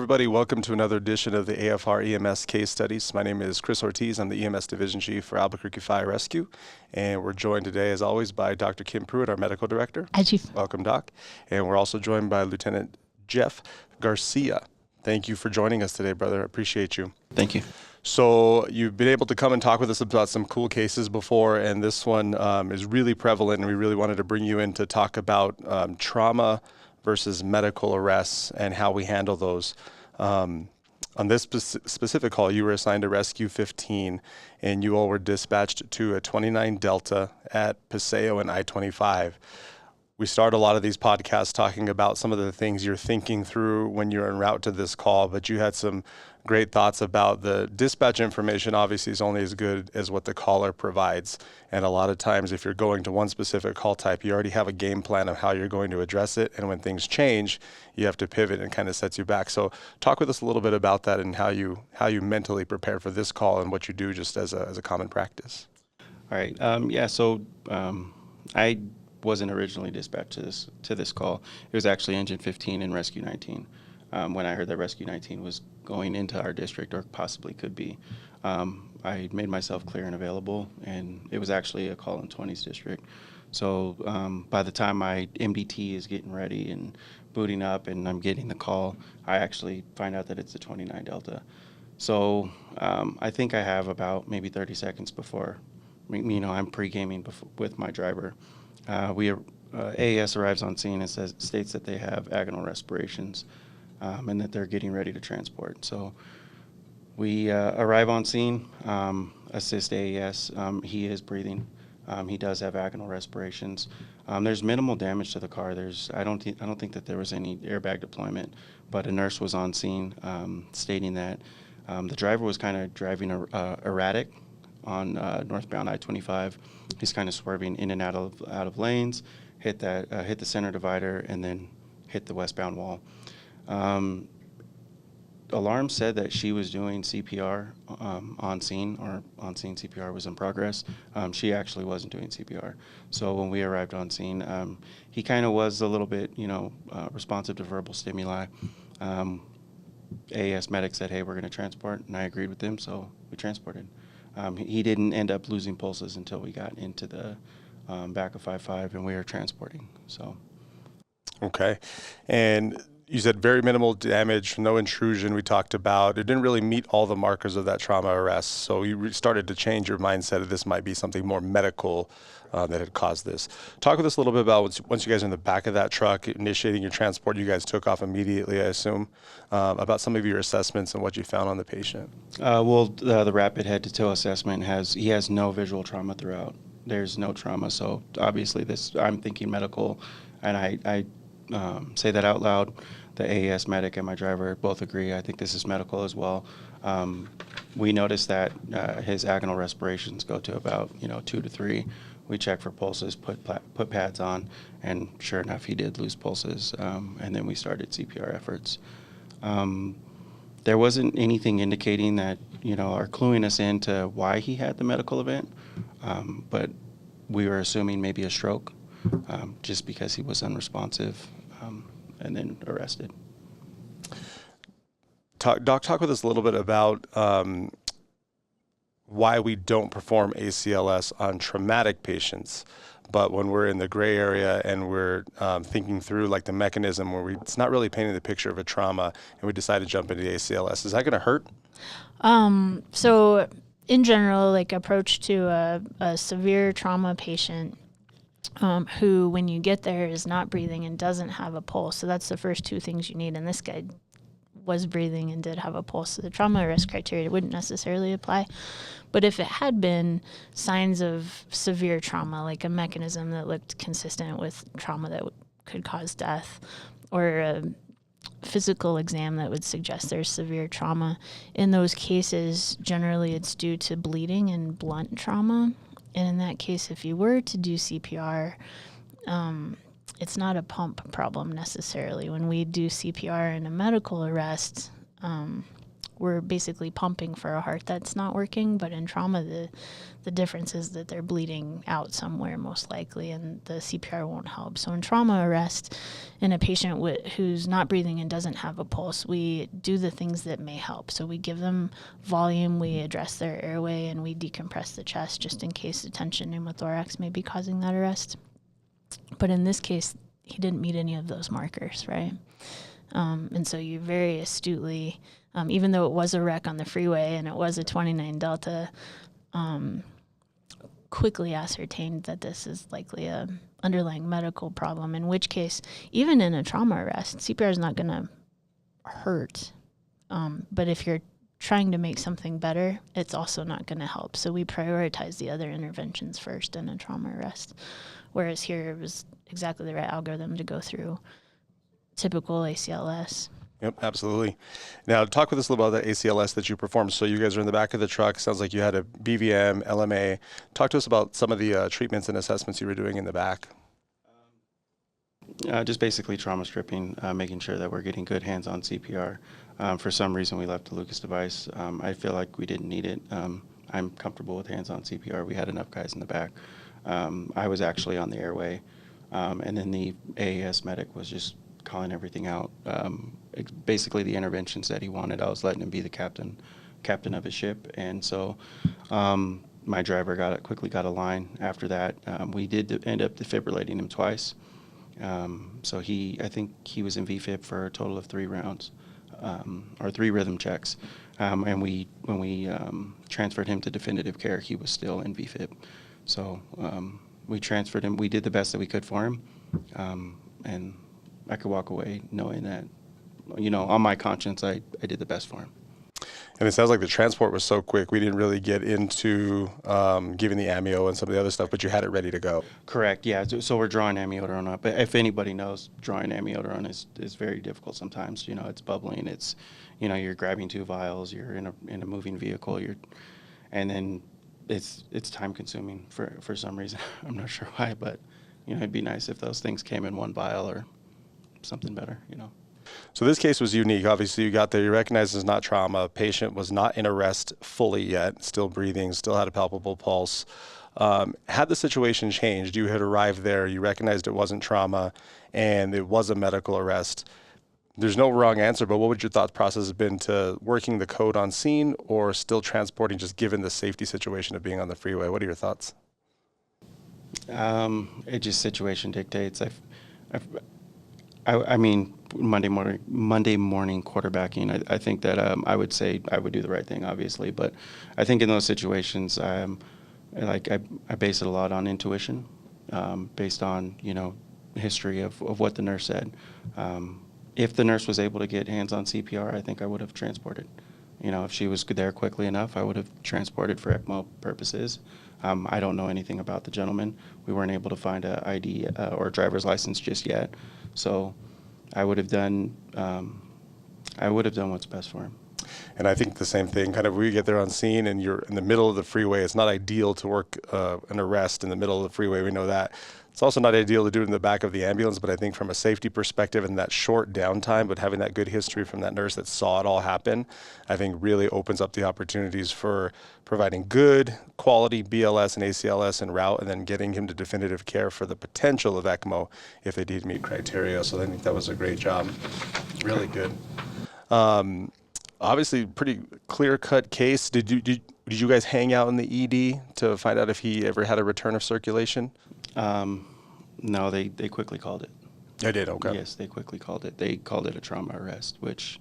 everybody. Welcome to another edition of the AFR EMS case studies. My name is Chris Ortiz. I'm the EMS Division Chief for Albuquerque Fire Rescue. And we're joined today, as always, by Dr. Kim Pruitt, our Medical Director. Hi, Chief. Welcome, Doc. And we're also joined by Lieutenant Jeff Garcia. Thank you for joining us today, brother. I appreciate you. Thank you. So you've been able to come and talk with us about some cool cases before, and this one is really prevalent, and we really wanted to bring you in to talk about trauma versus medical arrests and how we handle those. On this specific call, you were assigned to Rescue 15, and you all were dispatched to a 29 Delta at Paseo and I-25. We start a lot of these podcasts talking about some of the things you're thinking through when you're en route to this call, but you had some great thoughts about the dispatch information. Obviously, is only as good as what the caller provides. And a lot of times, if you're going to one specific call type, you already have a game plan of how you're going to address it. And when things change, you have to pivot, and kind of sets you back. So talk with us a little bit about that and how you mentally prepare for this call and what you do just as a common practice. All right. I wasn't originally dispatched to this call. It was actually Engine 15 and Rescue 19. When I heard that Rescue 19 was going into our district, or possibly could be, I made myself clear and available, and it was actually a call in 20's district. So by the time my MDT is getting ready and booting up and I'm getting the call, I actually find out that it's the 29 Delta. So I think I have about maybe 30 seconds before, I'm pre-gaming with my driver. AAS arrives on scene and states that they have agonal respirations and that they're getting ready to transport. So we arrive on scene, assist AAS. He is breathing. He does have agonal respirations. There's minimal damage to the car. I don't think that there was any airbag deployment, but a nurse was on scene stating that the driver was kind of driving erratic on northbound I-25. He's kind of swerving in and out of lanes, hit the center divider, and then hit the westbound wall. Alarm said that she was doing CPR on scene, or on scene CPR was in progress. She actually wasn't doing CPR. So when we arrived on scene, he kind of was a little bit, responsive to verbal stimuli. AAS medic said, "Hey, we're going to transport," and I agreed with them, so we transported. He didn't end up losing pulses until we got into the back of 5-5 and we were transporting. So, okay, and you said very minimal damage, no intrusion. We talked about it didn't really meet all the markers of that trauma arrest. So you started to change your mindset of this might be something more medical that had caused this. Talk with us a little bit about once you guys are in the back of that truck initiating your transport. You guys took off immediately, I assume. About some of your assessments and what you found on the patient. The rapid head-to-toe assessment he has no visual trauma throughout. There's no trauma, so obviously I'm thinking medical, and I say that out loud. The AAS medic and my driver both agree. I think this is medical as well. We noticed that his agonal respirations go to about 2 to 3. We checked for pulses, put pads on, and sure enough, he did lose pulses. And then we started CPR efforts. There wasn't anything indicating that or cluing us into why he had the medical event, but we were assuming maybe a stroke, just because he was unresponsive, and then arrested. Doc, talk with us a little bit about why we don't perform ACLS on traumatic patients, but when we're in the gray area and we're thinking through like the mechanism where it's not really painting the picture of a trauma and we decide to jump into the ACLS, is that going to hurt? So in general, like approach to a severe trauma patient who, when you get there, is not breathing and doesn't have a pulse. So that's the first two things you need. And this guy was breathing and did have a pulse. So the trauma arrest criteria wouldn't necessarily apply. But if it had been signs of severe trauma, like a mechanism that looked consistent with trauma that could cause death, or a physical exam that would suggest there's severe trauma, in those cases, generally it's due to bleeding and blunt trauma. And in that case, if you were to do CPR, it's not a pump problem necessarily. When we do CPR in a medical arrest, we're basically pumping for a heart that's not working. But in trauma, the difference is that they're bleeding out somewhere most likely, and the CPR won't help. So in trauma arrest, in a patient who's not breathing and doesn't have a pulse, we do the things that may help. So we give them volume, we address their airway, and we decompress the chest just in case the tension pneumothorax may be causing that arrest. But in this case, he didn't meet any of those markers, right? And so you very astutely, even though it was a wreck on the freeway and it was a 29 Delta, quickly ascertained that this is likely a underlying medical problem, in which case, even in a trauma arrest, CPR is not going to hurt. But if you're trying to make something better, it's also not going to help. So we prioritize the other interventions first in a trauma arrest. Whereas here it was exactly the right algorithm to go through typical ACLS. Yep, absolutely. Now, talk with us a little about the ACLS that you performed. So you guys are in the back of the truck. Sounds like you had a BVM, LMA. Talk to us about some of the treatments and assessments you were doing in the back. Just basically trauma stripping, making sure that we're getting good hands-on CPR. For some reason, we left the Lucas device. I feel like we didn't need it. I'm comfortable with hands-on CPR. We had enough guys in the back. I was actually on the airway, and then the AAS medic was just calling everything out. Basically, the interventions that he wanted, I was letting him be the captain of his ship, and so my driver quickly got a line after that. We did end up defibrillating him twice. So I think he was in VFib for a total of 3 rounds, or 3 rhythm checks. And when we transferred him to definitive care, he was still in VFib. So we transferred him. We did the best that we could for him, and I could walk away knowing that, on my conscience, I did the best for him. And it sounds like the transport was so quick, we didn't really get into giving the amio and some of the other stuff, but you had it ready to go. Correct, yeah. So we're drawing amiodarone up. If anybody knows, drawing amiodarone is very difficult sometimes. It's bubbling. It's, you're grabbing 2 vials. You're in a moving vehicle. And then it's time consuming for some reason. I'm not sure why, but it'd be nice if those things came in 1 vial or something better. So this case was unique. Obviously, you got there, you recognized it's not trauma. Patient was not in arrest fully yet, still breathing, still had a palpable pulse. Had the situation changed, you had arrived there, you recognized it wasn't trauma, and it was a medical arrest. There's no wrong answer, but what would your thought process have been to working the code on scene or still transporting, just given the safety situation of being on the freeway? What are your thoughts? It just situation dictates. I mean, Monday morning quarterbacking, I think that I would say I would do the right thing, obviously. But I think in those situations, I base it a lot on intuition, based on, history of what the nurse said. If the nurse was able to get hands-on CPR, I think I would have transported. If she was there quickly enough, I would have transported for ECMO purposes. I don't know anything about the gentleman. We weren't able to find a ID or a driver's license just yet. So I would have done what's best for him. And I think the same thing, kind of, we get there on scene and you're in the middle of the freeway. It's not ideal to work an arrest in the middle of the freeway. We know that. It's also not ideal to do it in the back of the ambulance, but I think from a safety perspective and that short downtime, but having that good history from that nurse that saw it all happen, I think really opens up the opportunities for providing good quality BLS and ACLS en route, and then getting him to definitive care for the potential of ECMO if they did meet criteria. So I think that was a great job. Really good. Obviously, pretty clear-cut case. Did you guys hang out in the ED to find out if he ever had a return of circulation? No, they quickly called it. They did, okay. Yes, they quickly called it. They called it a trauma arrest, which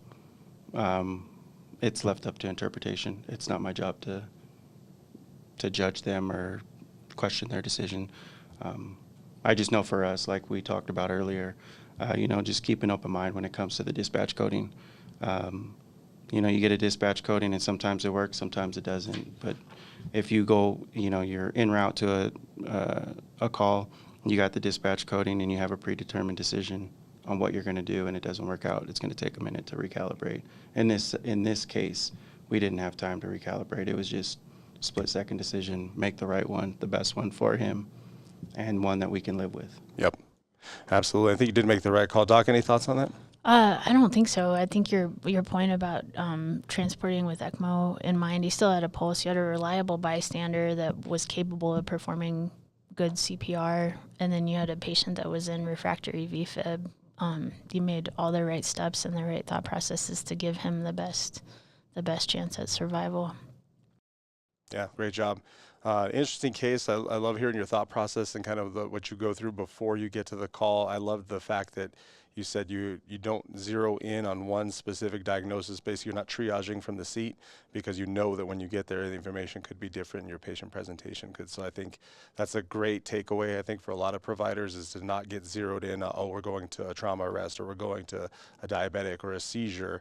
it's left up to interpretation. It's not my job to judge them or question their decision. I just know for us, like we talked about earlier, just keep an open mind when it comes to the dispatch coding. You get a dispatch coding and sometimes it works, sometimes it doesn't. But if you go, you're en route to a call, you got the dispatch coding and you have a predetermined decision on what you're going to do and it doesn't work out, it's going to take a minute to recalibrate. In this case, we didn't have time to recalibrate. It was just split-second decision, make the right one, the best one for him, and one that we can live with. Yep, absolutely. I think you did make the right call. Doc, any thoughts on that? I don't think so. I think your point about transporting with ECMO in mind, you still had a pulse. You had a reliable bystander that was capable of performing good CPR, and then you had a patient that was in refractory VFib. You made all the right steps and the right thought processes to give him the best chance at survival. Yeah, great job. Interesting case. I love hearing your thought process and kind of what you go through before you get to the call. I love the fact that you said you don't zero in on one specific diagnosis. Basically, you're not triaging from the seat because you know that when you get there, the information could be different and your patient presentation could. So I think that's a great takeaway, I think, for a lot of providers is to not get zeroed in, oh, we're going to a trauma arrest or we're going to a diabetic or a seizure,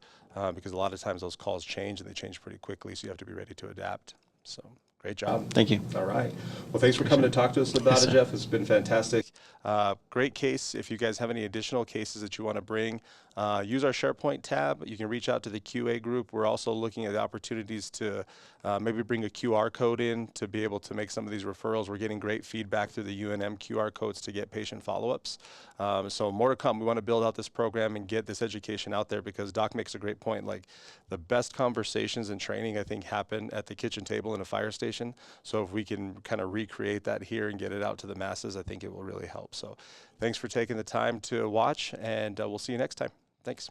because a lot of times those calls change and they change pretty quickly, so you have to be ready to adapt. So great job. Thank you. All right. Well, thanks for coming to talk to us about Yes, it, sir. Jeff. It's been fantastic. Great case. If you guys have any additional cases that you want to bring, use our SharePoint tab. You can reach out to the QA group. We're also looking at opportunities to maybe bring a QR code in to be able to make some of these referrals. We're getting great feedback through the UNM QR codes to get patient follow-ups. So more to come. We want to build out this program and get this education out there because Doc makes a great point. Like the best conversations and training, I think, happen at the kitchen table in a fire station. So if we can kind of recreate that here and get it out to the masses, I think it will really help. So thanks for taking the time to watch, and we'll see you next time. Thanks.